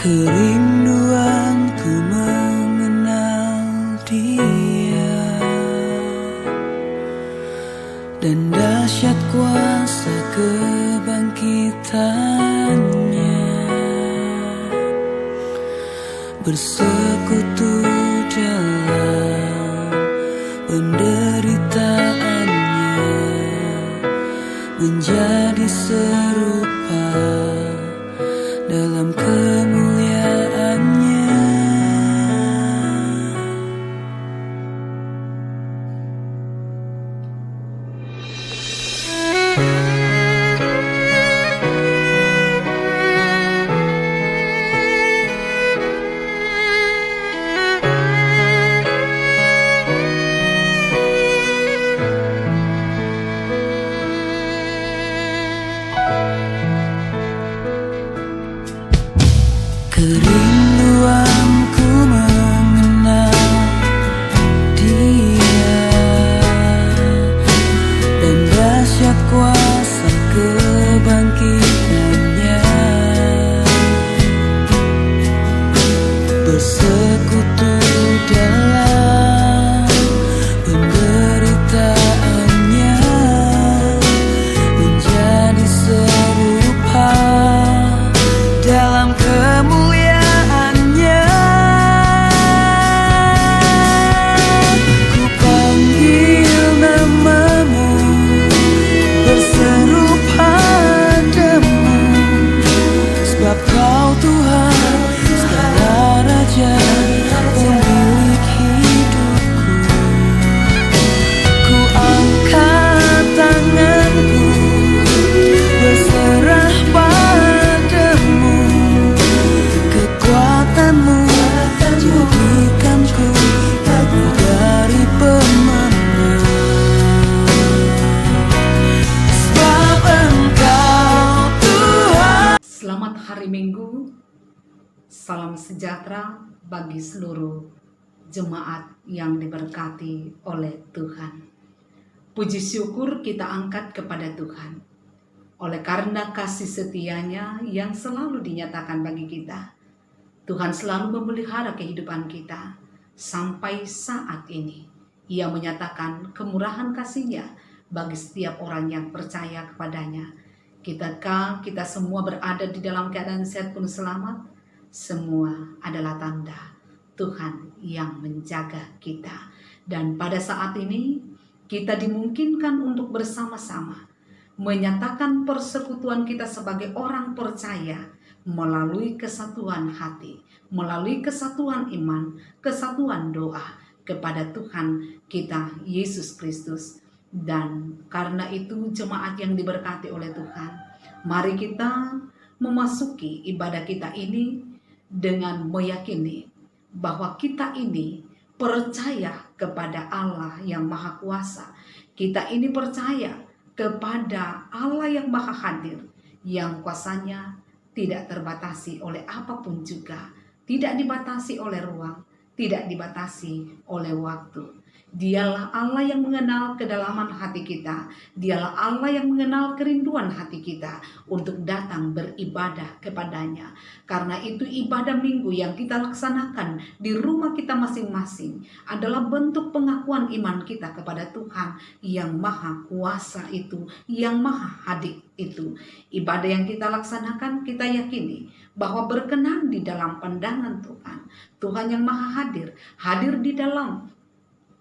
Kerinduanku mengenal Dia, dan dahsyat kuasa kebangkitannya, bersekutu dalam penderitaannya, menjadi serupa dalam kemuliaannya. Kerinduanku mengenal Dia, dan dahsyat kuasa kebangkitannya, bersekutu dalam penderitaannya, menjadi serupa dalam kemuliaannya. Ku panggil namamu, berseru padamu, sebab Kau Tuhan, segala Raja, pemilik hidupku. Ku angkat tanganku, berserah padamu, kekuatanmu jadikanku lebih dari pemenang. Sebab Engkau Tuhan. Selamat hari Minggu, salam sejahtera bagi seluruh jemaat yang diberkati oleh Tuhan. Puji syukur kita angkat kepada Tuhan oleh karena kasih setianya yang selalu dinyatakan bagi kita. Tuhan selalu memelihara kehidupan kita sampai saat ini. Ia menyatakan kemurahan kasih-Nya bagi setiap orang yang percaya kepadanya. Kita semua berada di dalam keadaan sehat pun selamat, semua adalah tanda Tuhan yang menjaga kita. Dan pada saat ini kita dimungkinkan untuk bersama-sama menyatakan persekutuan kita sebagai orang percaya melalui kesatuan hati, melalui kesatuan iman, kesatuan doa kepada Tuhan kita Yesus Kristus. Dan karena itu jemaat yang diberkati oleh Tuhan, mari kita memasuki ibadah kita ini dengan meyakini bahwa kita ini percaya kepada Allah yang Maha Kuasa. Kita ini percaya kepada Allah yang Maha Hadir, yang kuasanya tidak terbatasi oleh apapun juga, tidak dibatasi oleh ruang, tidak dibatasi oleh waktu. Dialah Allah yang mengenal kedalaman hati kita. Dialah Allah yang mengenal kerinduan hati kita untuk datang beribadah kepadanya. Karena itu ibadah minggu yang kita laksanakan di rumah kita masing-masing adalah bentuk pengakuan iman kita kepada Tuhan yang Maha Kuasa itu, yang Maha Hadir itu. Ibadah yang kita laksanakan, kita yakini bahwa berkenan di dalam pandangan Tuhan. Tuhan yang Maha Hadir, hadir di dalam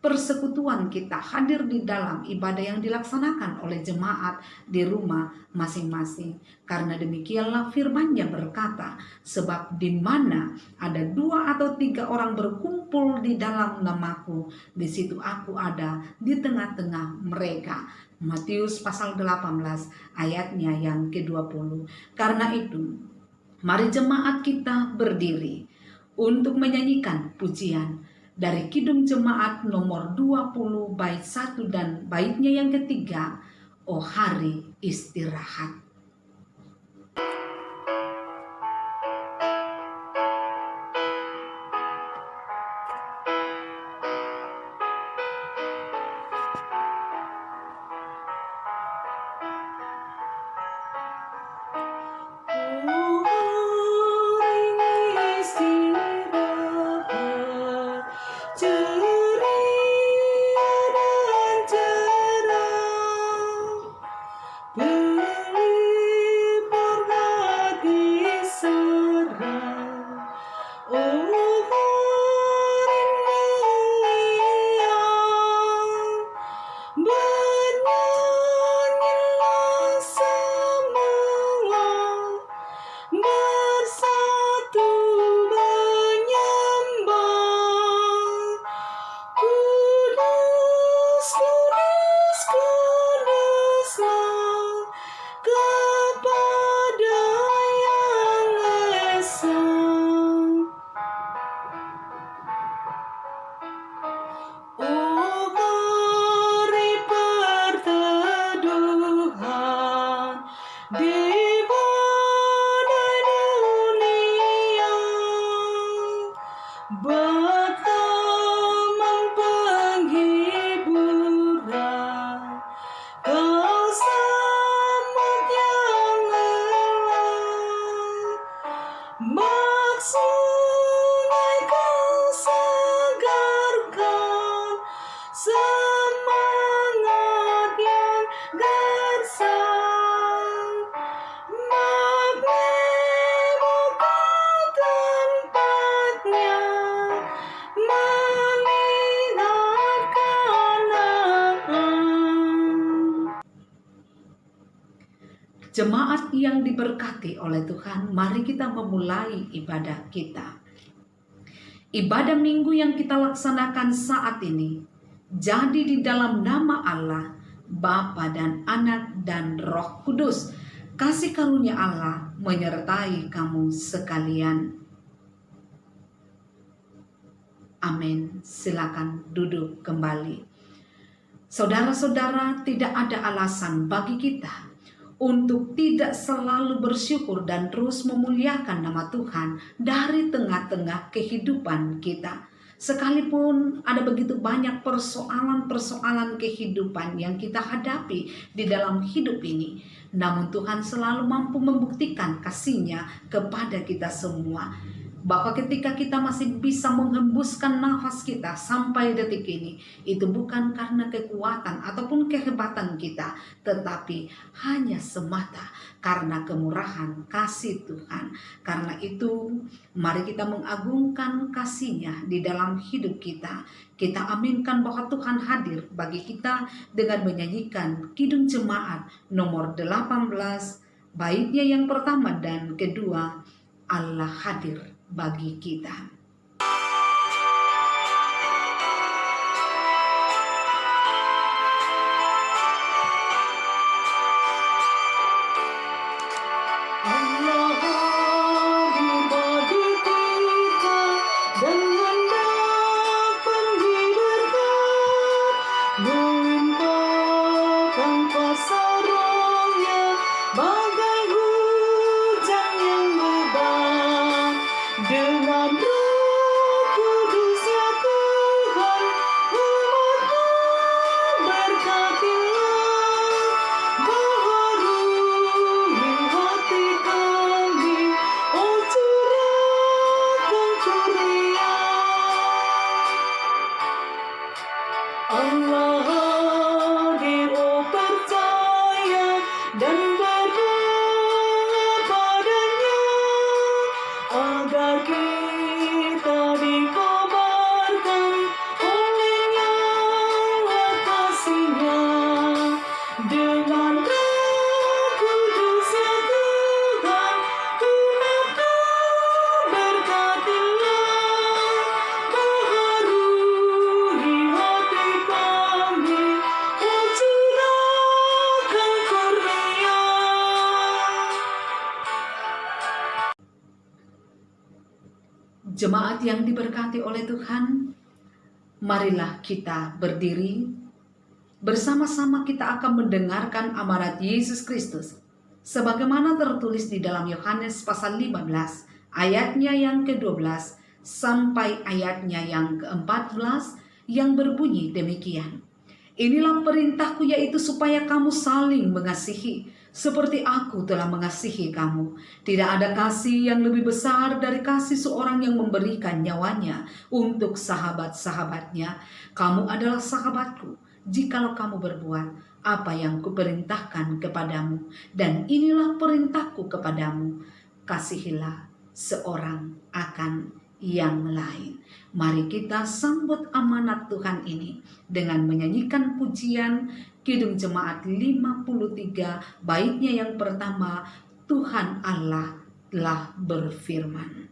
persekutuan kita, hadir di dalam ibadah yang dilaksanakan oleh jemaat di rumah masing-masing. Karena demikianlah firman-Nya berkata, sebab di mana ada 2 atau 3 orang berkumpul di dalam namaku, di situ aku ada di tengah-tengah mereka. Matius pasal 18 ayatnya yang ke-20. Karena itu, mari jemaat kita berdiri untuk menyanyikan pujian dari Kidung Jemaat nomor 20 bait 1 dan baitnya yang ketiga, Oh Hari Istirahat. berhati serah. Oh Maria, bernyanyilah semua, bersatu menyembah. Kudus, kudus, kuduslah kepada Yang Esa. Oh, mari perteduhan di badai dunia, berteman penghiburan, kau sambut yang lelah, bak sungai kau segarkan, semangat yang gersang, magnebu kau tempatnya, mengingatkan aku. Jemaat yang diberkati oleh Tuhan, mari kita memulai ibadah kita. Ibadah minggu yang kita laksanakan saat ini jadi di dalam nama Allah, Bapa dan Anak dan Roh Kudus. Kasih karunia Allah menyertai kamu sekalian. Amin. Silakan duduk kembali. Saudara-saudara, tidak ada alasan bagi kita untuk tidak selalu bersyukur dan terus memuliakan nama Tuhan dari tengah-tengah kehidupan kita. Sekalipun ada begitu banyak persoalan-persoalan kehidupan yang kita hadapi di dalam hidup ini, namun Tuhan selalu mampu membuktikan kasih-Nya kepada kita semua. Bahwa ketika kita masih bisa menghembuskan nafas kita sampai detik ini, itu bukan karena kekuatan ataupun kehebatan kita, tetapi hanya semata karena kemurahan kasih Tuhan. Karena itu, mari kita mengagungkan kasih-Nya di dalam hidup kita. Kita aminkan bahwa Tuhan hadir bagi kita dengan menyanyikan Kidung Jemaat nomor 18, baitnya yang pertama dan kedua, Allah hadir bagi kita. Allah hadir bagi kita dengan dapat berkat, melimpahkan kuasa Roh-Nya bagai hujan yang lebat. Dengan Roh Kudus ya Tuhan, umat-Mu berkatilah, baharui hati kami, oh curahkan kurnia. Allah hadir, oh percaya dan berdoa padanya, agar kita dikabarkan oleh nyala kasih-Nya. Dengan Roh Kudus ya Tuhan, umat-Mu berkatilah, baharui hati kami, oh curahkan kurnia. Jemaat yang diberkati oleh Tuhan, marilah kita berdiri. Bersama-sama kita akan mendengarkan amanat Yesus Kristus sebagaimana tertulis di dalam Yohanes pasal 15 ayatnya yang ke-12 sampai ayatnya yang ke-14 yang berbunyi demikian. Inilah perintahku, yaitu supaya kamu saling mengasihi seperti aku telah mengasihi kamu. Tidak ada kasih yang lebih besar dari kasih seorang yang memberikan nyawanya untuk sahabat-sahabatnya. Kamu adalah sahabatku jikalau kamu berbuat apa yang kuperintahkan kepadamu. Dan inilah perintahku kepadamu, kasihilah seorang akan yang lain. Mari kita sambut amanat Tuhan ini dengan menyanyikan pujian Kidung Jemaat 53, baitnya yang pertama, Tuhan Allah telah berfirman.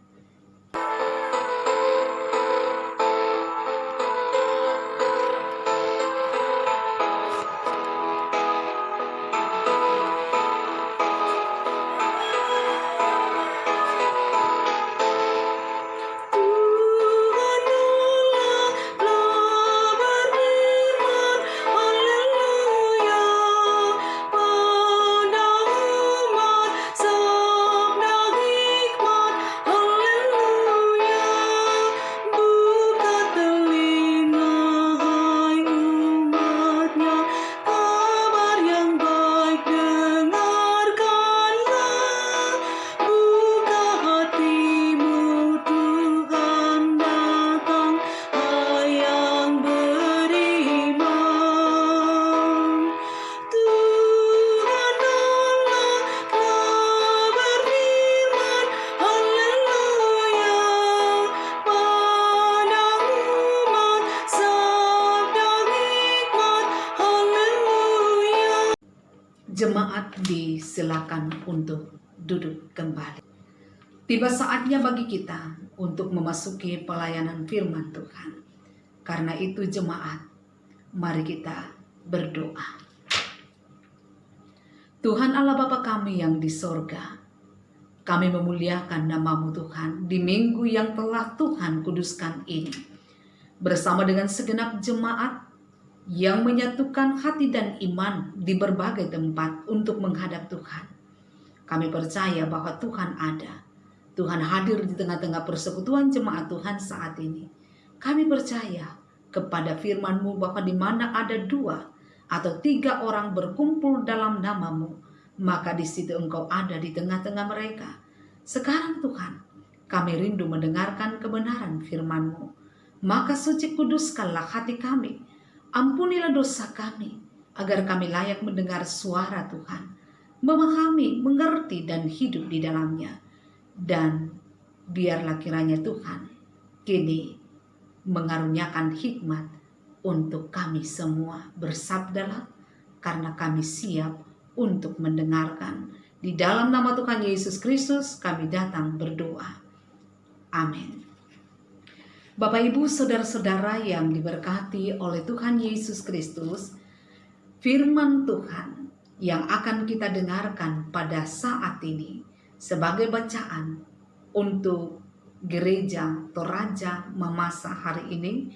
Jemaat disilakan untuk duduk kembali. Tiba saatnya bagi kita untuk memasuki pelayanan firman Tuhan. Karena itu jemaat, mari kita berdoa. Tuhan Allah Bapa kami yang di sorga, kami memuliakan namamu Tuhan di minggu yang telah Tuhan kuduskan ini. Bersama dengan segenap jemaat yang menyatukan hati dan iman di berbagai tempat untuk menghadap Tuhan. Kami percaya bahwa Tuhan ada. Tuhan hadir di tengah-tengah persekutuan jemaat Tuhan saat ini. Kami percaya kepada firman-Mu bahwa di mana ada 2 atau 3 orang berkumpul dalam nama-Mu, maka di situ Engkau ada di tengah-tengah mereka. Sekarang Tuhan, kami rindu mendengarkan kebenaran firman-Mu. Maka suci kuduskanlah hati kami. Ampunilah dosa kami, agar kami layak mendengar suara Tuhan, memahami, mengerti, dan hidup di dalamnya. Dan biarlah kiranya Tuhan kini mengaruniakan hikmat untuk kami semua. Bersabdalah, karena kami siap untuk mendengarkan. Di dalam nama Tuhan Yesus Kristus kami datang berdoa. Amin. Bapak, Ibu, saudara-saudara yang diberkati oleh Tuhan Yesus Kristus, firman Tuhan yang akan kita dengarkan pada saat ini sebagai bacaan untuk gereja Toraja Mamasa hari ini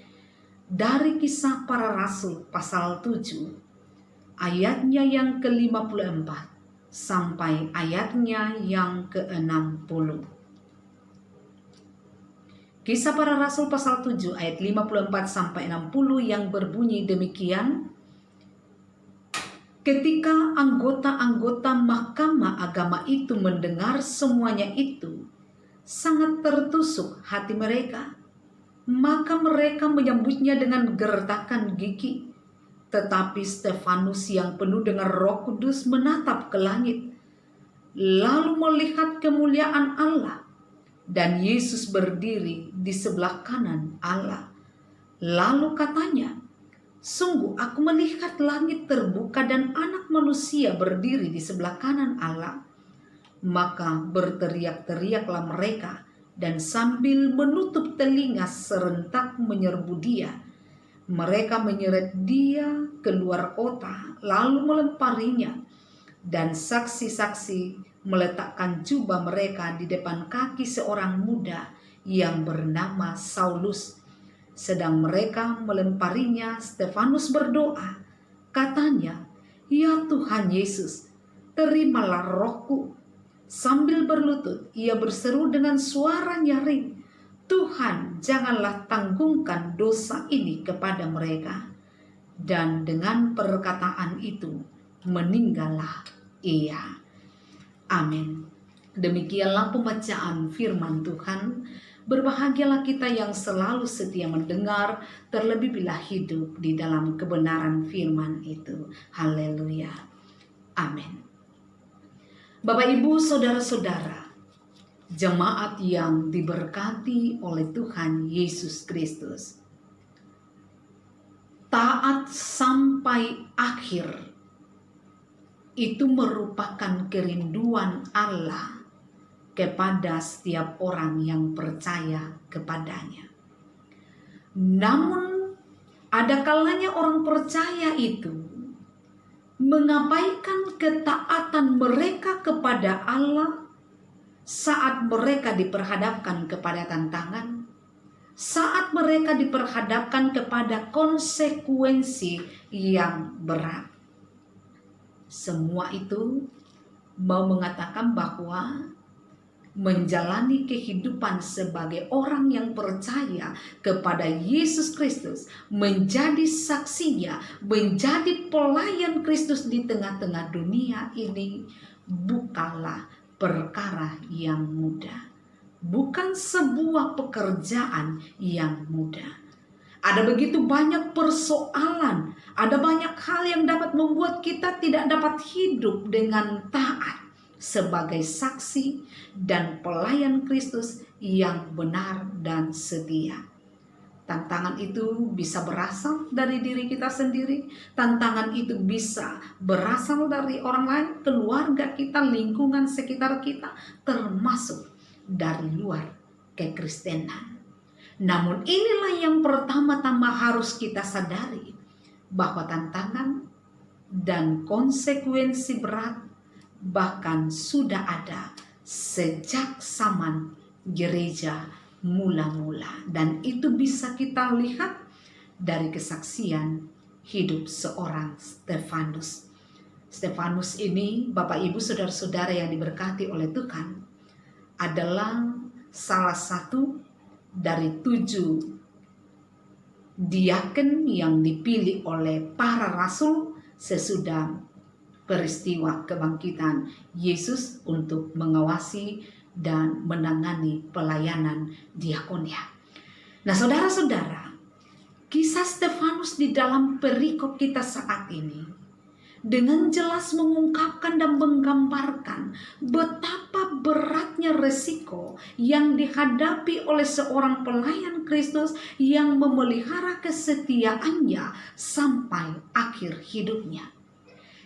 dari Kisah Para Rasul pasal 7 ayatnya yang ke-54 sampai ayatnya yang ke-60. Kisah Para Rasul pasal 7 ayat 54 sampai 60 yang berbunyi demikian. Ketika anggota-anggota Mahkamah Agama itu mendengar semuanya itu, sangat tertusuk hati mereka. Maka mereka menyambutnya dengan gertakan gigi. Tetapi Stefanus yang penuh dengan Roh Kudus menatap ke langit, lalu melihat kemuliaan Allah. Dan Yesus berdiri di sebelah kanan Allah. Lalu katanya, sungguh aku melihat langit terbuka dan Anak Manusia berdiri di sebelah kanan Allah. Maka berteriak-teriaklah mereka dan sambil menutup telinga serentak menyerbu dia. Mereka menyeret dia keluar kota lalu melemparinya. Dan saksi-saksi meletakkan jubah mereka di depan kaki seorang muda yang bernama Saulus. Sedang mereka melemparinya, Stefanus berdoa. Katanya, "Ya Tuhan Yesus, terimalah rohku." Sambil berlutut, ia berseru dengan suara nyaring, "Tuhan, janganlah tanggungkan dosa ini kepada mereka." Dan dengan perkataan itu, meninggallah ia. Amin. Demikianlah pembacaan firman Tuhan. Berbahagialah kita yang selalu setia mendengar, terlebih bila hidup di dalam kebenaran firman itu. Haleluya. Amin. Bapak, Ibu, saudara-saudara, jemaat yang diberkati oleh Tuhan Yesus Kristus, taat sampai akhir itu merupakan kerinduan Allah kepada setiap orang yang percaya kepadanya. Namun ada kalanya orang percaya itu mengabaikan ketaatan mereka kepada Allah saat mereka diperhadapkan kepada tantangan, saat mereka diperhadapkan kepada konsekuensi yang berat. Semua itu mau mengatakan bahwa menjalani kehidupan sebagai orang yang percaya kepada Yesus Kristus, menjadi saksinya, menjadi pelayan Kristus di tengah-tengah dunia ini, bukanlah perkara yang mudah, bukan sebuah pekerjaan yang mudah. Ada begitu banyak persoalan, ada banyak hal yang dapat membuat kita tidak dapat hidup dengan taat sebagai saksi dan pelayan Kristus yang benar dan setia. Tantangan itu bisa berasal dari diri kita sendiri, tantangan itu bisa berasal dari orang lain, keluarga kita, lingkungan sekitar kita, termasuk dari luar kekristenan. Namun inilah yang pertama-tama harus kita sadari, bahwa tantangan dan konsekuensi berat bahkan sudah ada sejak zaman gereja mula-mula, dan itu bisa kita lihat dari kesaksian hidup seorang Stefanus. Stefanus ini, Bapak Ibu saudara-saudara yang diberkati oleh Tuhan, adalah salah satu dari 7 diaken yang dipilih oleh para rasul sesudah peristiwa kebangkitan Yesus untuk mengawasi dan menangani pelayanan diakonia. Nah, saudara-saudara, kisah Stefanus di dalam perikop kita saat ini dengan jelas mengungkapkan dan menggambarkan betapa beratnya resiko yang dihadapi oleh seorang pelayan Kristus yang memelihara kesetiaannya sampai akhir hidupnya.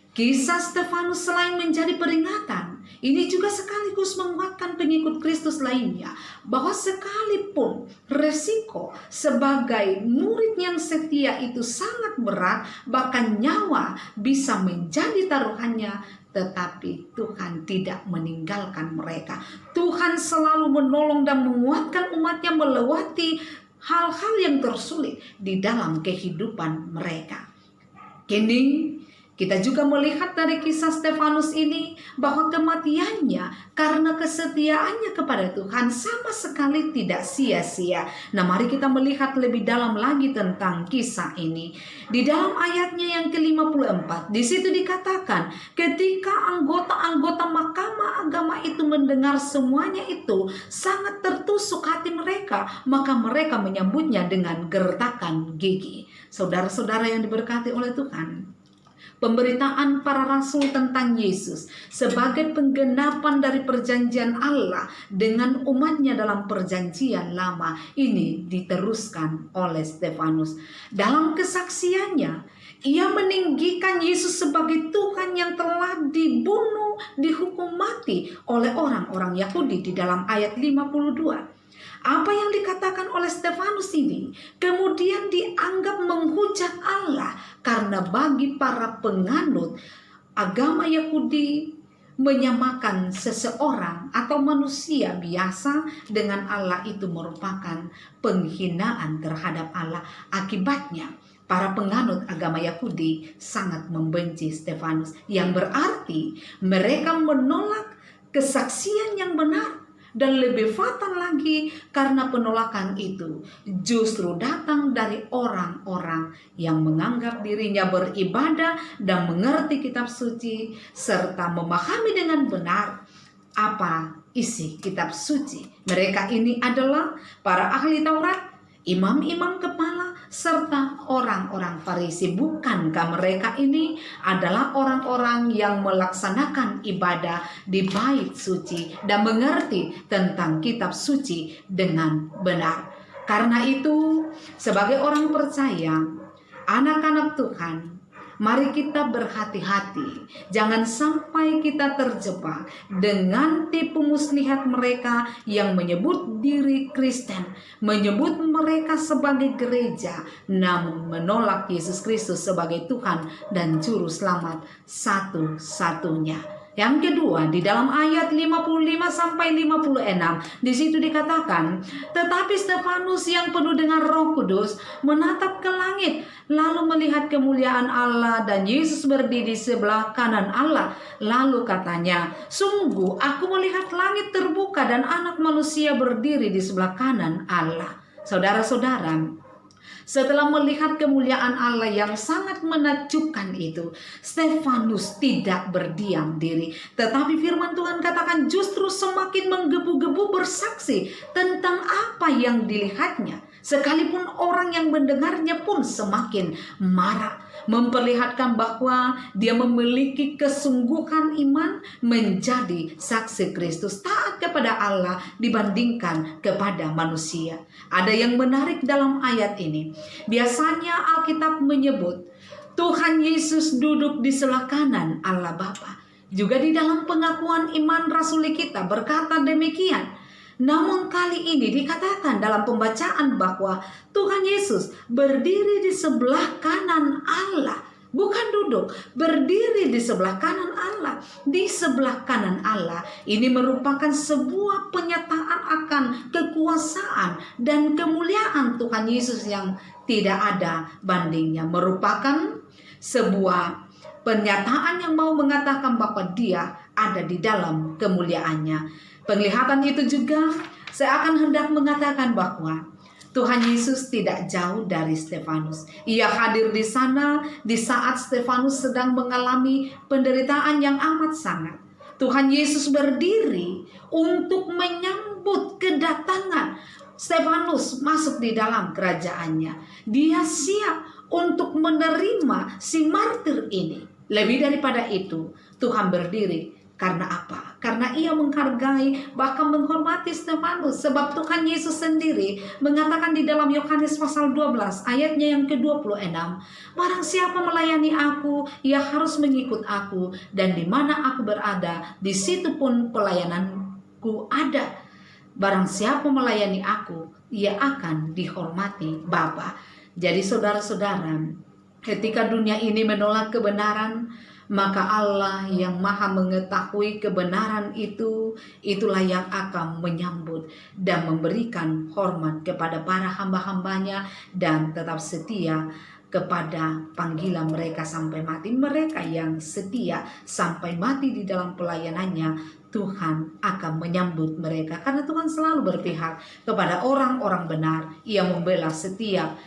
Kisah Stefanus selain menjadi peringatan, ini juga sekaligus menguatkan pengikut Kristus lainnya bahwa sekalipun resiko sebagai murid yang setia itu sangat berat, bahkan nyawa bisa menjadi taruhannya, tetapi Tuhan tidak meninggalkan mereka. Tuhan selalu menolong dan menguatkan umatnya melewati hal-hal yang tersulit di dalam kehidupan mereka. Kini kita juga melihat dari kisah Stefanus ini bahwa kematiannya karena kesetiaannya kepada Tuhan sama sekali tidak sia-sia. Nah, mari kita melihat lebih dalam lagi tentang kisah ini. Di dalam ayatnya yang ke-54, di situ dikatakan, ketika anggota-anggota Mahkamah Agama itu mendengar semuanya itu, sangat tertusuk hati mereka, maka mereka menyambutnya dengan gertakan gigi. Saudara-saudara yang diberkati oleh Tuhan, pemberitaan para rasul tentang Yesus sebagai penggenapan dari perjanjian Allah dengan umatnya dalam perjanjian lama ini diteruskan oleh Stefanus. Dalam kesaksiannya, ia meninggikan Yesus sebagai Tuhan yang telah dibunuh, dihukum mati oleh orang-orang Yahudi di dalam ayat 52. Apa yang dikatakan oleh Stefanus ini kemudian dianggap menghujat Allah, karena bagi para penganut agama Yahudi menyamakan seseorang atau manusia biasa dengan Allah itu merupakan penghinaan terhadap Allah. Akibatnya para penganut agama Yahudi sangat membenci Stefanus, yang berarti mereka menolak kesaksian yang benar. Dan lebih fatal lagi, karena penolakan itu justru datang dari orang-orang yang menganggap dirinya beribadah dan mengerti kitab suci serta memahami dengan benar apa isi kitab suci. Mereka ini adalah para ahli Taurat, imam-imam kepala, serta orang-orang Farisi. Bukankah mereka ini adalah orang-orang yang melaksanakan ibadah di bait suci dan mengerti tentang kitab suci dengan benar? Karena itu, sebagai orang percaya, anak-anak Tuhan, mari kita berhati-hati. Jangan sampai kita terjebak dengan tipu muslihat mereka yang menyebut diri Kristen, menyebut mereka sebagai gereja, namun menolak Yesus Kristus sebagai Tuhan dan Juru Selamat satu-satunya. Yang kedua, di dalam ayat 55 sampai 56, di situ dikatakan, tetapi Stefanus yang penuh dengan Roh Kudus menatap ke langit, lalu melihat kemuliaan Allah dan Yesus berdiri di sebelah kanan Allah. Lalu katanya, sungguh aku melihat langit terbuka dan Anak Manusia berdiri di sebelah kanan Allah. Saudara-saudara, setelah melihat kemuliaan Allah yang sangat menakjubkan itu, Stefanus tidak berdiam diri. Tetapi firman Tuhan katakan justru semakin menggebu-gebu bersaksi tentang apa yang dilihatnya. Sekalipun orang yang mendengarnya pun semakin marah, memperlihatkan bahwa dia memiliki kesungguhan iman menjadi saksi Kristus, taat kepada Allah dibandingkan kepada manusia. Ada yang menarik dalam ayat ini. Biasanya Alkitab menyebut Tuhan Yesus duduk di sebelah kanan Allah Bapa. Juga di dalam pengakuan iman rasuli kita berkata demikian. Namun kali ini dikatakan dalam pembacaan bahwa Tuhan Yesus berdiri di sebelah kanan Allah. Bukan duduk, berdiri di sebelah kanan Allah. Di sebelah kanan Allah ini merupakan sebuah penyataan akan kekuasaan dan kemuliaan Tuhan Yesus yang tidak ada bandingnya. Merupakan sebuah pernyataan yang mau mengatakan bahwa dia ada di dalam kemuliaannya. Penglihatan itu juga saya akan hendak mengatakan bahwa Tuhan Yesus tidak jauh dari Stefanus. Ia hadir di sana di saat Stefanus sedang mengalami penderitaan yang amat sangat. Tuhan Yesus berdiri untuk menyambut kedatangan Stefanus masuk di dalam kerajaannya. Dia siap untuk menerima si martir ini. Lebih daripada itu, Tuhan berdiri. Karena apa? Karena ia menghargai bahkan menghormati Stefanus. Sebab Tuhan Yesus sendiri mengatakan di dalam Yohanes pasal 12 ayatnya yang ke-26. Barang siapa melayani aku, ia harus mengikut aku. Dan di mana aku berada, di situ pun pelayananku ada. Barang siapa melayani aku, ia akan dihormati Bapa. Jadi saudara-saudara, ketika dunia ini menolak kebenaran, maka Allah yang maha mengetahui kebenaran itu, itulah yang akan menyambut dan memberikan hormat kepada para hamba-hambanya dan tetap setia kepada panggilan mereka sampai mati. Mereka yang setia sampai mati di dalam pelayanannya, Tuhan akan menyambut mereka. Karena Tuhan selalu berpihak kepada orang-orang benar. Ia membela setiap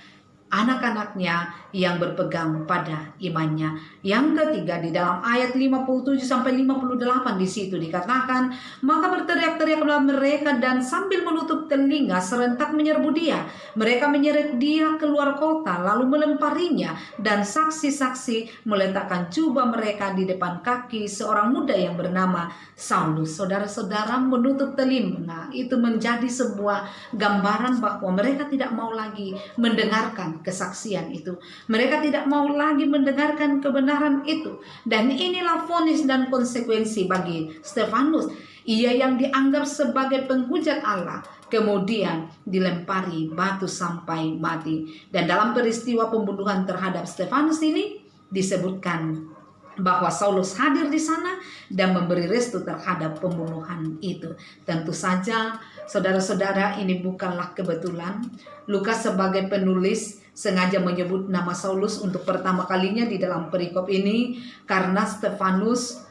anak-anaknya yang berpegang pada imannya. Yang ketiga, di dalam ayat 57 sampai 58 di situ dikatakan, maka berteriak-teriaklah mereka dan sambil menutup telinga serentak menyerbu dia. Mereka menyeret dia keluar kota lalu melemparinya, dan saksi-saksi meletakkan jubah mereka di depan kaki seorang muda yang bernama Saulus. Saudara-saudara, menutup telinga itu menjadi sebuah gambaran bahwa mereka tidak mau lagi mendengarkan kesaksian itu. Mereka tidak mau lagi mendengarkan kebenaran itu. Dan inilah vonis dan konsekuensi bagi Stefanus. Ia yang dianggap sebagai penghujat Allah, kemudian dilempari batu sampai mati. Dan dalam peristiwa pembunuhan terhadap Stefanus ini disebutkan bahwa Saulus hadir di sana dan memberi restu terhadap pembunuhan itu. Tentu saja saudara-saudara, ini bukanlah kebetulan. Lukas sebagai penulis sengaja menyebut nama Saulus untuk pertama kalinya di dalam perikop ini karena Stefanus.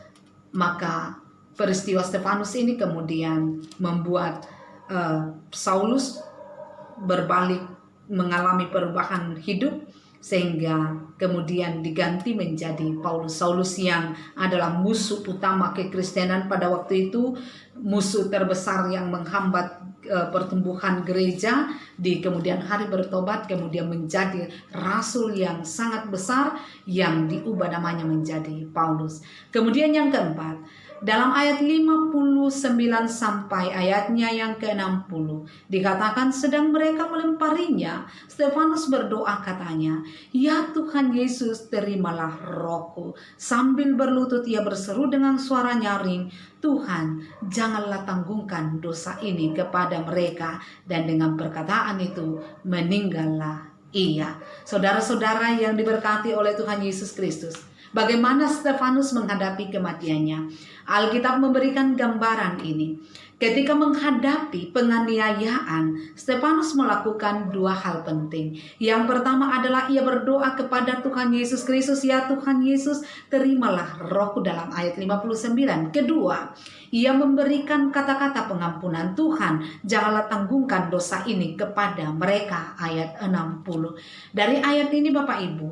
Maka peristiwa Stefanus ini kemudian membuat Saulus berbalik, mengalami perubahan hidup, sehingga kemudian diganti menjadi Paulus. Saulus yang adalah musuh utama kekristenan pada waktu itu, musuh terbesar yang menghambat pertumbuhan gereja, di kemudian hari bertobat, kemudian menjadi rasul yang sangat besar yang diubah namanya menjadi Paulus. Kemudian yang keempat, dalam ayat 59 sampai ayatnya yang ke-60 dikatakan, sedang mereka melemparinya, Stefanus berdoa katanya, "Ya Tuhan Yesus, terimalah rohku." Sambil berlutut ia berseru dengan suara nyaring, "Tuhan, janganlah tanggungkan dosa ini kepada mereka." Dan dengan perkataan itu meninggallah ia. Saudara-saudara yang diberkati oleh Tuhan Yesus Kristus, bagaimana Stefanus menghadapi kematiannya? Alkitab memberikan gambaran ini. Ketika menghadapi penganiayaan, Stefanus melakukan dua hal penting. Yang pertama adalah ia berdoa kepada Tuhan Yesus Kristus, "Ya Tuhan Yesus, terimalah rohku," dalam ayat 59. Kedua, ia memberikan kata-kata pengampunan, "Tuhan, janganlah tanggungkan dosa ini kepada mereka," ayat 60. Dari ayat ini Bapak Ibu,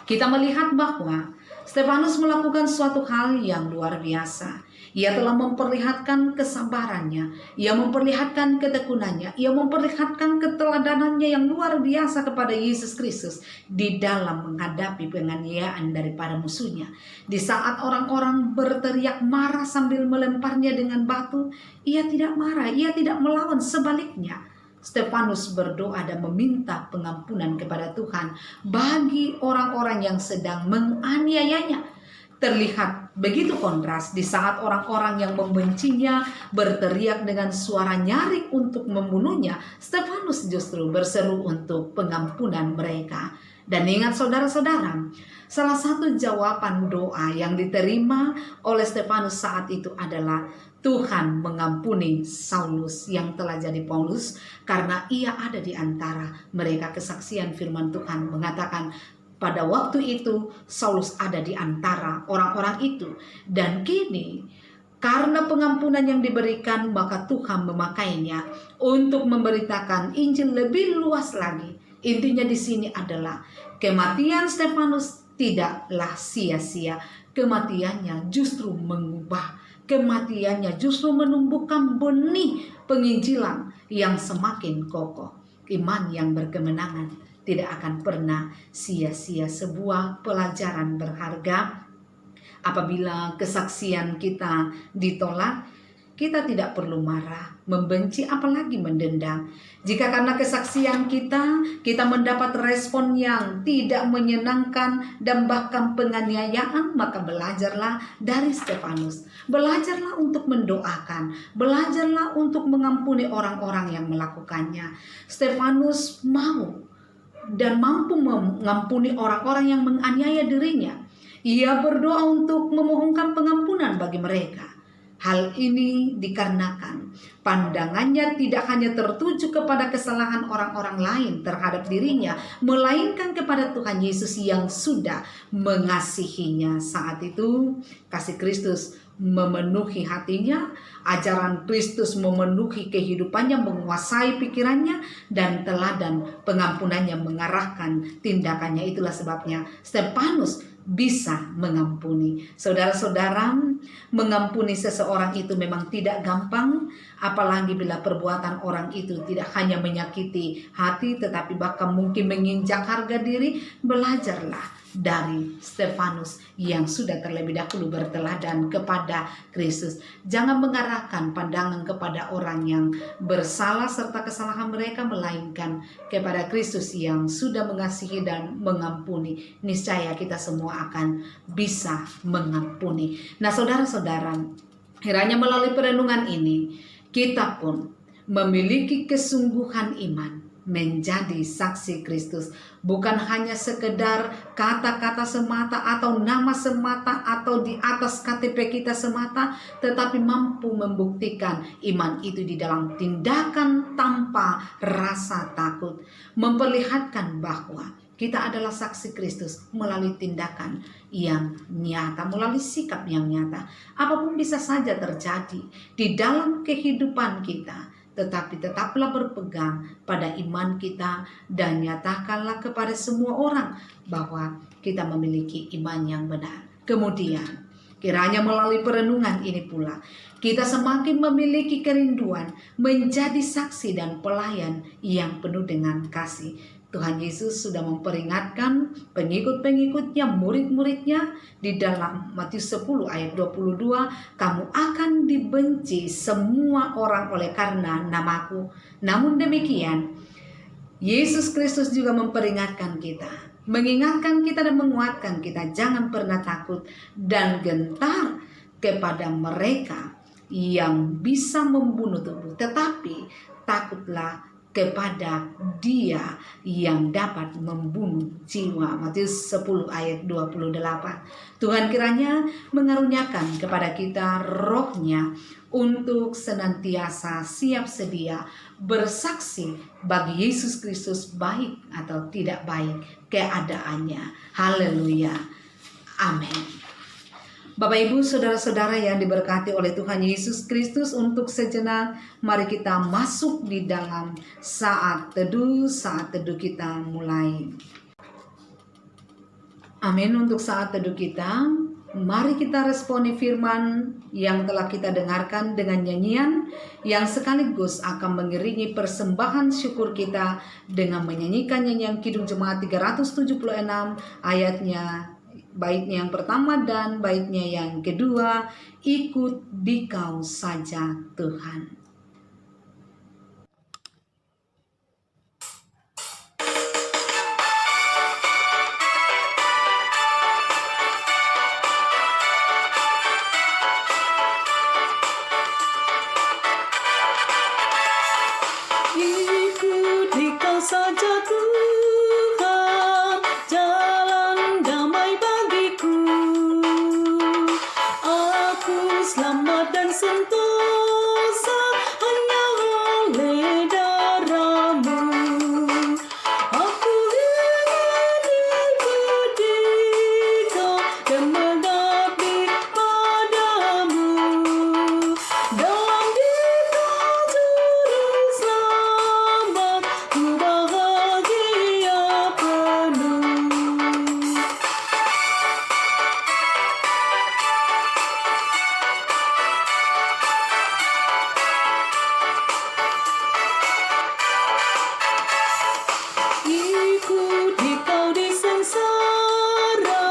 kita melihat bahwa Stefanus melakukan suatu hal yang luar biasa. Ia telah memperlihatkan kesabarannya, ia memperlihatkan ketekunannya, ia memperlihatkan keteladanannya yang luar biasa kepada Yesus Kristus di dalam menghadapi penganiayaan daripada musuhnya. Di saat orang-orang berteriak marah sambil melemparnya dengan batu, ia tidak marah, ia tidak melawan, sebaliknya Stefanus berdoa dan meminta pengampunan kepada Tuhan bagi orang-orang yang sedang menganiayanya. Terlihat begitu kontras di saat orang-orang yang membencinya berteriak dengan suara nyaring untuk membunuhnya, Stefanus justru berseru untuk pengampunan mereka. Dan ingat saudara-saudara, salah satu jawaban doa yang diterima oleh Stefanus saat itu adalah, Tuhan mengampuni Saulus yang telah jadi Paulus, karena ia ada di antara mereka. Kesaksian firman Tuhan mengatakan pada waktu itu Saulus ada di antara orang-orang itu, dan kini karena pengampunan yang diberikan maka Tuhan memakainya untuk memberitakan Injil lebih luas lagi. Intinya di sini adalah kematian Stefanus tidaklah sia-sia. Kematiannya justru mengubah, kematiannya justru menumbuhkan benih penginjilan yang semakin kokoh. Iman yang berkemenangan tidak akan pernah sia-sia. Sebuah pelajaran berharga. Apabila kesaksian kita ditolak, kita tidak perlu marah, membenci, apalagi mendendam. Jika karena kesaksian kita mendapat respon yang tidak menyenangkan dan bahkan penganiayaan, maka belajarlah dari Stefanus. Belajarlah untuk mendoakan, belajarlah untuk mengampuni orang-orang yang melakukannya. Stefanus mau dan mampu mengampuni orang-orang yang menganiaya dirinya. Ia berdoa untuk memohonkan pengampunan bagi mereka. Hal ini dikarenakan pandangannya tidak hanya tertuju kepada kesalahan orang-orang lain terhadap dirinya, melainkan kepada Tuhan Yesus yang sudah mengasihinya. Saat itu kasih Kristus memenuhi hatinya, ajaran Kristus memenuhi kehidupannya, menguasai pikirannya, dan teladan pengampunannya mengarahkan tindakannya. Itulah sebabnya Stefanus bisa mengampuni. Saudara-saudara, mengampuni seseorang itu memang tidak gampang, apalagi bila perbuatan orang itu tidak hanya menyakiti hati, tetapi bahkan mungkin menginjak harga diri. Belajarlah dari Stefanus yang sudah terlebih dahulu berteladan kepada Kristus. Jangan mengarahkan pandangan kepada orang yang bersalah serta kesalahan mereka, melainkan kepada Kristus yang sudah mengasihi dan mengampuni. Niscaya kita semua akan bisa mengampuni. Nah, saudara-saudara, kiranya melalui perenungan ini kita pun memiliki kesungguhan iman menjadi saksi Kristus, bukan hanya sekedar kata-kata semata atau nama semata atau di atas KTP kita semata, tetapi mampu membuktikan iman itu di dalam tindakan tanpa rasa takut, memperlihatkan bahwa kita adalah saksi Kristus melalui tindakan yang nyata, melalui sikap yang nyata. Apapun bisa saja terjadi di dalam kehidupan kita, tetapi tetaplah berpegang pada iman kita dan nyatakanlah kepada semua orang bahwa kita memiliki iman yang benar. Kemudian, kiranya melalui perenungan ini pula, kita semakin memiliki kerinduan menjadi saksi dan pelayan yang penuh dengan kasih. Tuhan Yesus sudah memperingatkan pengikut-pengikutnya, murid-muridnya di dalam Matius 10 ayat 22, kamu akan dibenci semua orang oleh karena namaku. Namun demikian, Yesus Kristus juga memperingatkan kita, mengingatkan kita dan menguatkan kita, jangan pernah takut dan gentar kepada mereka yang bisa membunuh tubuh, tetapi takutlah kepada Dia yang dapat membunuh jiwa. Matius 10 ayat 28. Tuhan kiranya mengaruniakan kepada kita roh-Nya untuk senantiasa siap sedia bersaksi bagi Yesus Kristus, baik atau tidak baik keadaannya. Haleluya. Amin. Bapak Ibu saudara-saudara yang diberkati oleh Tuhan Yesus Kristus, untuk sejenak mari kita masuk di dalam saat teduh kita mulai. Amin. Untuk saat teduh kita, mari kita responi firman yang telah kita dengarkan dengan nyanyian yang sekaligus akan mengiringi persembahan syukur kita dengan menyanyikan nyanyian Kidung Jemaat 376 ayatnya, baitnya yang pertama dan baitnya yang kedua, ikut Dikau saja Tuhan. Ikut Dikau saja Tuhan, jalan damai bagiku. Aku selamat dan sentosa hanya oleh darah-Mu. Aku ingin ikut Dikau dan mengabdi padamu. Dalam Dikau juru selamat, ku bahagia penuh. Ikut Dikau di sengsara,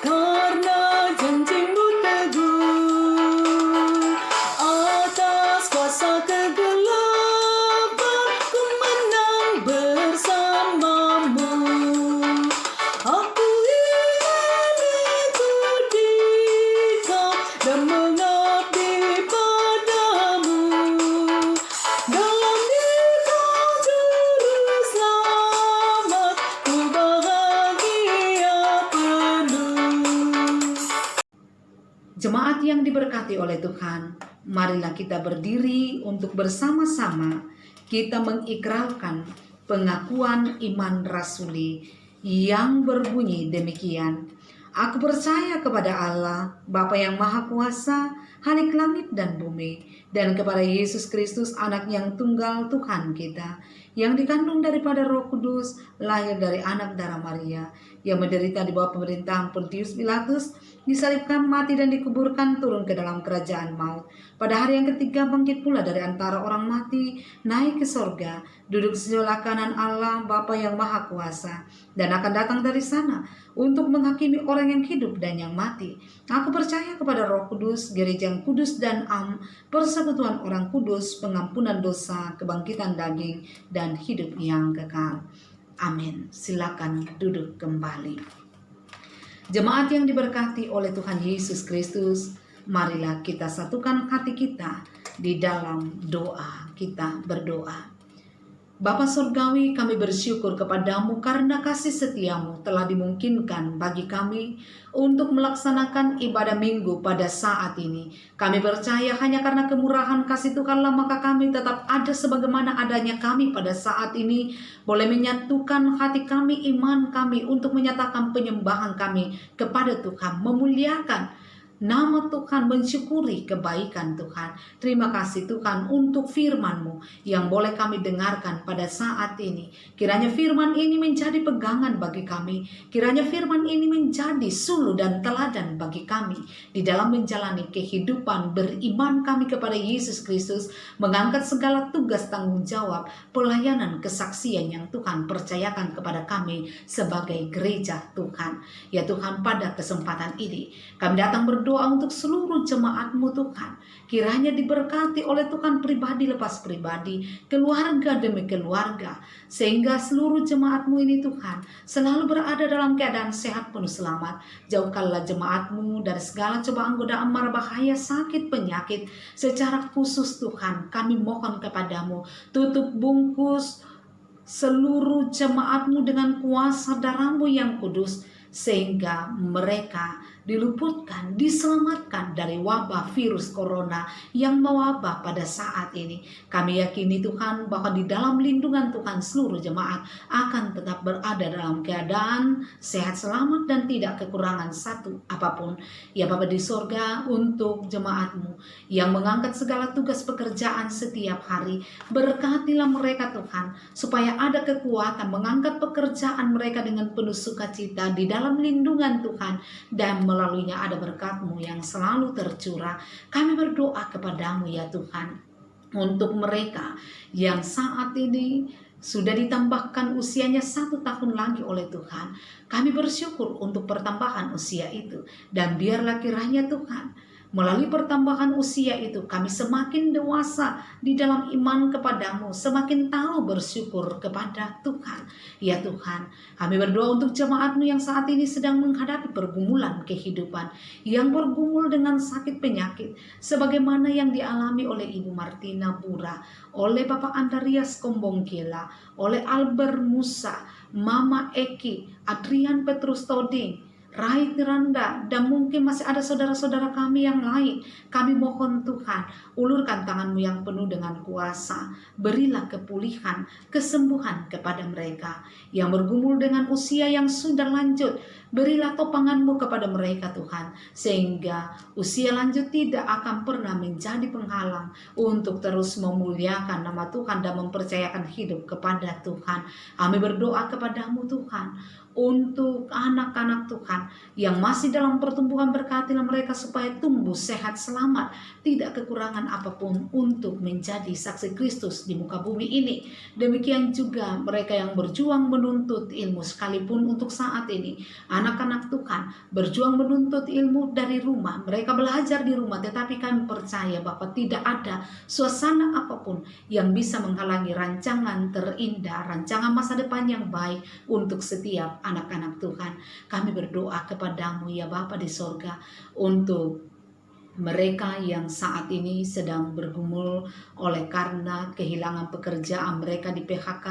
karena janji-Mu teguh. Atas kuasa kegelapan, ku menang bersama-Mu. Aku ingin ikut Dikau dan mengabdi padamu. Dalam Dikau juru selamat, ku bahagia penuh. Jemaat yang diberkati oleh Tuhan, marilah kita berdiri untuk bersama-sama kita mengikrarkan pengakuan iman rasuli yang berbunyi demikian. Aku percaya kepada Allah, Bapa yang Maha Kuasa, Khalik langit dan bumi, dan kepada Yesus Kristus, Anak yang tunggal Tuhan kita, yang dikandung daripada Roh Kudus, lahir dari anak darah Maria, yang menderita di bawah pemerintahan Pontius Pilatus, disalibkan, mati dan dikuburkan, turun ke dalam kerajaan maut. Pada hari yang ketiga bangkit pula dari antara orang mati, naik ke sorga, duduk sebelah kanan Allah Bapa yang Maha Kuasa, dan akan datang dari sana untuk menghakimi orang yang hidup dan yang mati. Aku percaya kepada Roh Kudus, gereja yang kudus dan am, persekutuan orang kudus, pengampunan dosa, kebangkitan daging, dan hidup yang kekal. Amin. Silakan duduk kembali. Jemaat yang diberkati oleh Tuhan Yesus Kristus, marilah kita satukan hati kita di dalam doa. Kita berdoa. Bapa Surgawi, kami bersyukur kepadamu karena kasih setiamu telah dimungkinkan bagi kami untuk melaksanakan ibadah minggu pada saat ini. Kami percaya hanya karena kemurahan kasih Tuhanlah maka kami tetap ada sebagaimana adanya kami pada saat ini. Boleh menyatukan hati kami, iman kami untuk menyatakan penyembahan kami kepada Tuhan, memuliakan nama Tuhan, mensyukuri kebaikan Tuhan. Terima kasih Tuhan untuk firman-Mu yang boleh kami dengarkan pada saat ini. Kiranya firman ini menjadi pegangan bagi kami. Kiranya firman ini menjadi suluh dan teladan bagi kami di dalam menjalani kehidupan beriman kami kepada Yesus Kristus, mengangkat segala tugas tanggung jawab, pelayanan kesaksian yang Tuhan percayakan kepada kami sebagai gereja Tuhan. Ya Tuhan, pada kesempatan ini kami datang berdoa untuk seluruh jemaat-Mu Tuhan. Kiranya diberkati oleh Tuhan pribadi lepas pribadi, keluarga demi keluarga, sehingga seluruh jemaat-Mu ini Tuhan selalu berada dalam keadaan sehat penuh selamat. Jauhkanlah jemaat-Mu dari segala cobaan godaan mara bahaya, sakit, penyakit. Secara khusus Tuhan, kami mohon kepadamu, tutup bungkus seluruh jemaat-Mu dengan kuasa darah-Mu yang kudus, sehingga mereka diluputkan, diselamatkan dari wabah virus corona yang mewabah pada saat ini. Kami yakini Tuhan bahwa di dalam lindungan Tuhan seluruh jemaat akan tetap berada dalam keadaan sehat, selamat, dan tidak kekurangan satu apapun. Ya Bapa di sorga, untuk jemaat-Mu yang mengangkat segala tugas pekerjaan setiap hari, berkatilah mereka Tuhan, supaya ada kekuatan mengangkat pekerjaan mereka dengan penuh sukacita di dalam lindungan Tuhan, dan melaluinya ada berkat-Mu yang selalu tercurah. Kami berdoa kepadamu ya Tuhan, untuk mereka yang saat ini sudah ditambahkan usianya 1 tahun lagi oleh Tuhan. Kami bersyukur untuk pertambahan usia itu, dan biarlah kiranya Tuhan, melalui pertambahan usia itu kami semakin dewasa di dalam iman kepadamu, semakin tahu bersyukur kepada Tuhan. Ya Tuhan, kami berdoa untuk jemaat-Mu yang saat ini sedang menghadapi pergumulan kehidupan, yang bergumul dengan sakit penyakit, sebagaimana yang dialami oleh Ibu Martina Bura, oleh Bapak Andarias Kombongkila, oleh Albert Musa, Mama Eki, Adrian Petrus Toding, Rai Tiranda, dan mungkin masih ada saudara-saudara kami yang lain. Kami mohon Tuhan, ulurkan tangan-Mu yang penuh dengan kuasa. Berilah kepulihan, kesembuhan kepada mereka yang bergumul dengan usia yang sudah lanjut. Berilah topangan-Mu kepada mereka Tuhan, sehingga usia lanjut tidak akan pernah menjadi penghalang untuk terus memuliakan nama Tuhan dan mempercayakan hidup kepada Tuhan. Kami berdoa kepadamu Tuhan, untuk anak-anak Tuhan yang masih dalam pertumbuhan, berkatilah mereka supaya tumbuh sehat, selamat, tidak kekurangan apapun untuk menjadi saksi Kristus di muka bumi ini. Demikian juga mereka yang berjuang menuntut ilmu, sekalipun untuk saat ini anak-anak Tuhan berjuang menuntut ilmu dari rumah, mereka belajar di rumah, tetapi kami percaya bahwa tidak ada suasana apapun yang bisa menghalangi rancangan terindah, rancangan masa depan yang baik untuk setiap anak-anak Tuhan. Kami berdoa kepadamu ya Bapa di sorga, untuk mereka yang saat ini sedang bergumul oleh karena kehilangan pekerjaan, mereka di PHK,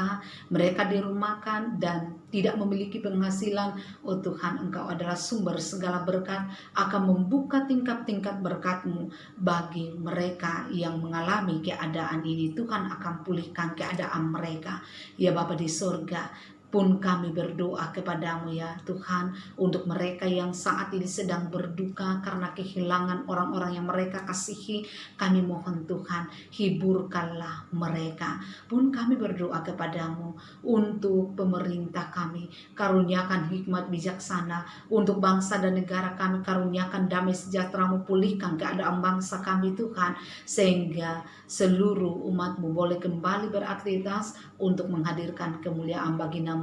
mereka dirumahkan dan tidak memiliki penghasilan. Oh Tuhan, Engkau adalah sumber segala berkat, akan membuka tingkat-tingkat berkat-Mu bagi mereka yang mengalami keadaan ini. Tuhan akan pulihkan keadaan mereka ya Bapa di sorga. Pun kami berdoa kepadamu ya Tuhan, untuk mereka yang saat ini sedang berduka karena kehilangan orang-orang yang mereka kasihi. Kami mohon Tuhan, hiburkanlah mereka. Pun kami berdoa kepadamu untuk pemerintah kami, karuniakan hikmat bijaksana untuk bangsa dan negara kami, karuniakan damai sejahtera-Mu, pulihkan keadaan bangsa kami Tuhan, sehingga seluruh umat-Mu boleh kembali beraktivitas untuk menghadirkan kemuliaan bagi nama-Mu.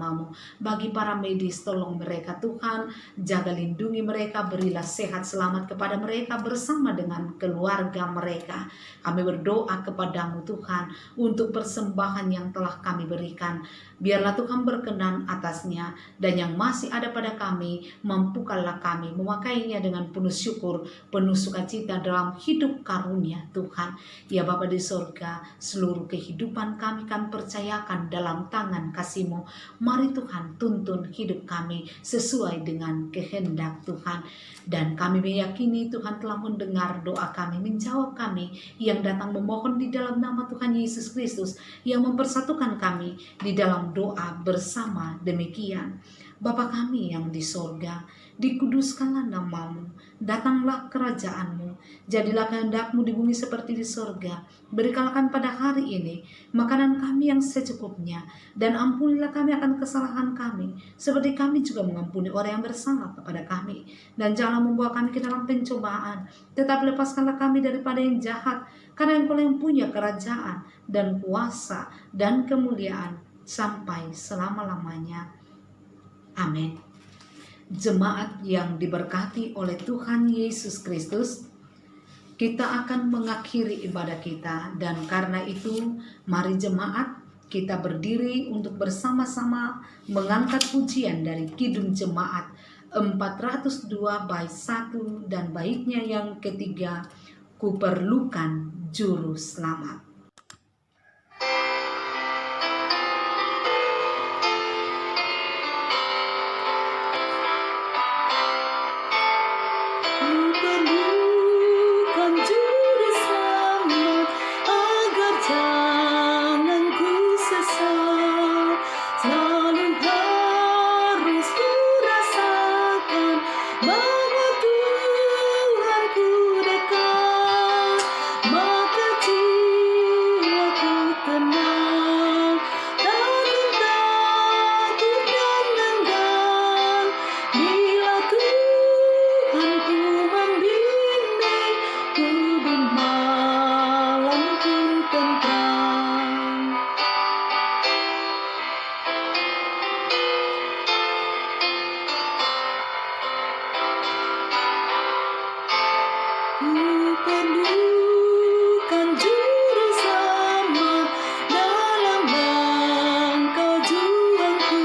Bagi para medis, tolong mereka Tuhan, jaga lindungi mereka, berilah sehat selamat kepada mereka bersama dengan keluarga mereka. Kami berdoa kepadamu Tuhan untuk persembahan yang telah kami berikan, biarlah Tuhan berkenan atasnya, dan yang masih ada pada kami, mampukanlah kami memakainya dengan penuh syukur, penuh sukacita dalam hidup karunia Tuhan. Ya Bapa di sorga, seluruh kehidupan kami percayakan dalam tangan kasih-Mu. Mari Tuhan, tuntun hidup kami sesuai dengan kehendak Tuhan. Dan kami meyakini Tuhan telah mendengar doa kami, menjawab kami yang datang memohon di dalam nama Tuhan Yesus Kristus, yang mempersatukan kami di dalam doa bersama demikian. Bapa kami yang di sorga, dikuduskanlah namamu, datanglah kerajaanmu, jadilah kehendakmu di bumi seperti di sorga. Berikanlah kami pada hari ini makanan kami yang secukupnya, dan ampunilah kami akan kesalahan kami, seperti kami juga mengampuni orang yang bersalah kepada kami. Dan janganlah membawa kami ke dalam pencobaan, tetapi lepaskanlah kami daripada yang jahat, karena Engkau yang punya kerajaan dan kuasa dan kemuliaan sampai selama-lamanya. Amin. Jemaat yang diberkati oleh Tuhan Yesus Kristus, kita akan mengakhiri ibadah kita, dan karena itu mari jemaat kita berdiri untuk bersama-sama mengangkat pujian dari Kidung Jemaat 402 bait 1 dan baitnya yang ketiga, Kuperlukan Juru Selamat. Bukan juru selamat agar jangan ku sesat. Selalu harus ku rasakan bahwa Tuhanku dekat. Maka jiwaku tenang, takkan takut dan enggan. Bila Tuhanku membimbing, ku di malam pun tentram. Ku perlukan juru selamat dalam langkah juangku.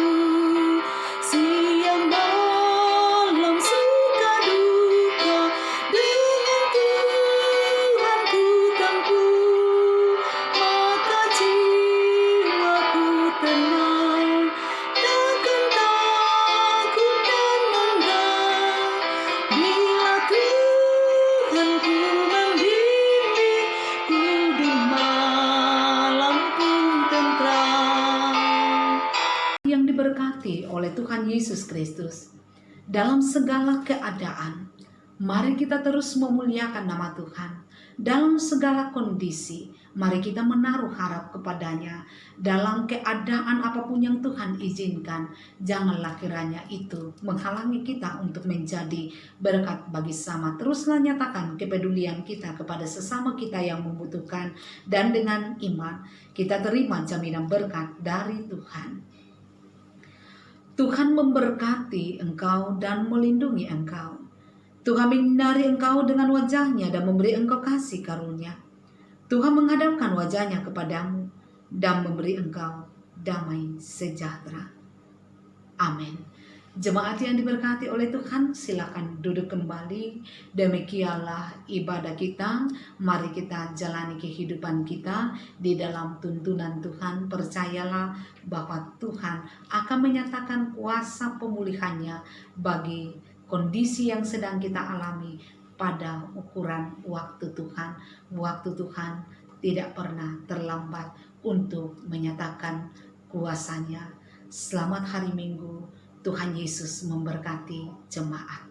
Siang malam suka duka, dengan Tuhan ku tempuh. Maka jiwaku tenang, takkan takut dan enggan. Bila Tuhanku membimbing, ku di malam pun tentram. Yang diberkati oleh Tuhan Yesus Kristus, dalam segala keadaan, mari kita terus memuliakan nama Tuhan. Dalam segala kondisi, mari kita menaruh harap kepadanya. Dalam keadaan apapun yang Tuhan izinkan, janganlah kiranya itu menghalangi kita untuk menjadi berkat bagi sesama. Teruslah nyatakan kepedulian kita kepada sesama kita yang membutuhkan, dan dengan iman kita terima jaminan berkat dari Tuhan. Tuhan memberkati engkau dan melindungi engkau. Tuhan menyinari engkau dengan wajahnya dan memberi engkau kasih karunia. Tuhan menghadapkan wajahnya kepadamu dan memberi engkau damai sejahtera. Amin. Jemaat yang diberkati oleh Tuhan, silakan duduk kembali. Demikianlah ibadah kita. Mari kita jalani kehidupan kita di dalam tuntunan Tuhan. Percayalah bahwa Tuhan akan menyatakan kuasa pemulihannya bagi kondisi yang sedang kita alami pada ukuran waktu Tuhan. Waktu Tuhan tidak pernah terlambat untuk menyatakan kuasanya. Selamat hari Minggu. Tuhan Yesus memberkati jemaat.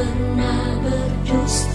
pernah berdusta.